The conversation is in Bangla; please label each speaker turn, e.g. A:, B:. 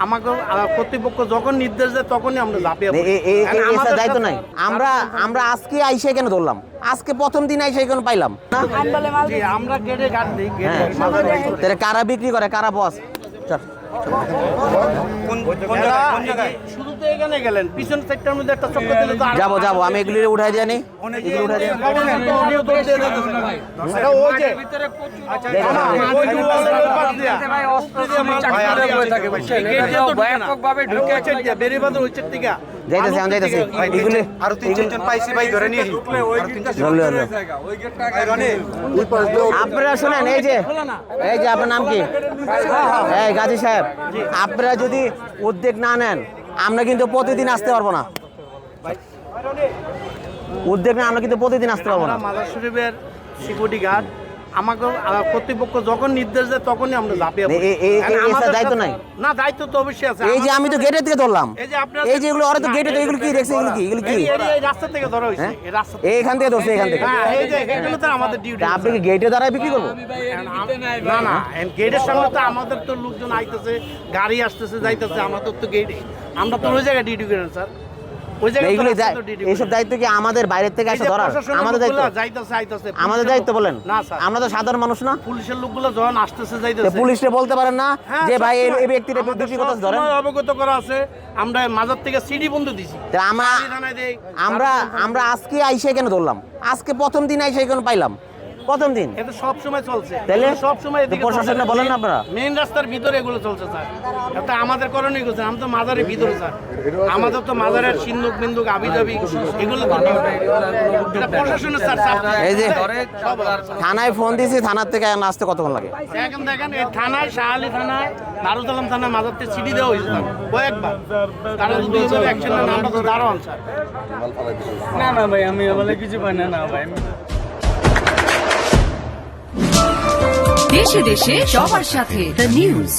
A: আমাকে কর্তৃপক্ষ যখন নির্দেশ দেয় তখনই আমরা ঝাঁপিয়ে পড়ি।
B: আমাদের দায়িত্ব নাই। আমরা আজকে আইসে কেন ধরলাম? আজকে প্রথম দিন আইসে কেন পাইলাম না?
A: জি, আমরা গেটে গাড় দিই, গেটে
B: তাহলে কারা বিক্রি করে, কারা বস?
A: শুরুতে এখানে গেলেন, পিছন সাইডটার মধ্যে একটা চক্র দিলে তো
B: যাবো যাবো, আমি এগুলি উঠাই দিয়ে নি। যাইতেছে আমি যাইতেছি এগুলি
C: আরো 3-4 পাইছি ভাই, ধরে নিয়ে
B: আপনারা শুনেন, এই যে আপনার নাম কি? এই গাজী সাহেব, আপনারা যদি উদ্যোগ না নেন আমরা কিন্তু প্রতিদিন আসতে পারবো না। উদ্যোগ না, আমরা কিন্তু প্রতিদিন আসতে পারবো না।
A: মাজার শরীফের সিকিউরিটি গার্ড আমাকে কর্তৃপক্ষ যখন নির্দেশ দেয় তখনই আমরা ঝাঁপিয়ে পড়ি।
B: আমাদের দায়িত্ব নাই
A: না, দায়িত্ব তো অবশ্যই আছে।
B: এই যে আমি তো গেটের থেকে ধরলাম,
A: এই যে আপনারা
B: এই যে এগুলো ওরা তো গেটে, এগুলো কি দেখছে? এগুলো কি
A: এই রাস্তা থেকে ধরা হয়েছে, এই রাস্তা
B: এইখান থেকে ধরছে, এখান থেকে।
A: হ্যাঁ, এই যে এগুলো তো আমাদের ডিউটি।
B: আপনি কি গেটে দাঁড়ায় বিক্রি করবো?
A: না না, গেটের সামনে তো আমাদের তো লোকজন আইতেছে, গাড়ি আসতেছে যাইতেছে, আমাদের তো গেটে, আমরা তো ওই জায়গায় ডিউটি করেন স্যার। ওই জায়গায়
B: এইগুলো এইসব দায়িত্ব কি আমাদের বাইরের থেকে আসে ধরার? আমাদের দায়িত্ব,
A: যাইতেছে আইতেছে
B: আমাদের দায়িত্ব বলেন
A: না স্যার।
B: আমরা তো সাধারণ মানুষ না?
A: পুলিশের লোকগুলো যখন আসতেছে যাইতেছে,
B: পুলিশে বলতে পারেন না যে ভাই এই ব্যক্তিটা বিক্রি কথা ধরেন?
A: অবগত করা আছে, আমরা মাজার থেকে সিডি বন্ধ দিছি।
B: আমরা আজকে আইসে কেন ধরলাম? আজকে প্রথম দিন আইসে কেন পাইলাম? প্রথম দিন
A: এটা সব সময় চলছে,
B: তাহলে
A: সব সময় এদিকে
B: প্রশাসনকে বলেন না আপনারা?
A: মেইন রাস্তার ভিতরে এগুলো চলছে স্যার। এটা আমাদের করণীয় কিছু, আমি তো মাজারের ভিতরে স্যার, আমাদের তো মাজারের সিন্ধুক বিন্দুক আবি দাবি এগুলো তো এটা প্রশাসনের স্যার।
B: এই যে থানায় ফোন দিয়েছি, থানার থেকে আসতে কতক্ষণ লাগে?
A: এখন দেখেন এই থানায়, শাহালি থানায়, দারুসালাম থানায় মাজার থেকে সিডি দেওয়া হয়েছে স্যার কয়েকবার। তারা যদি অ্যাকশন নেন আমরা তো দারোয়ান স্যার।
D: না না ভাই, আমি বলে কিছু পাই না ভাই।
E: দেশে দেশে সবার সাথে দ্য নিউজ।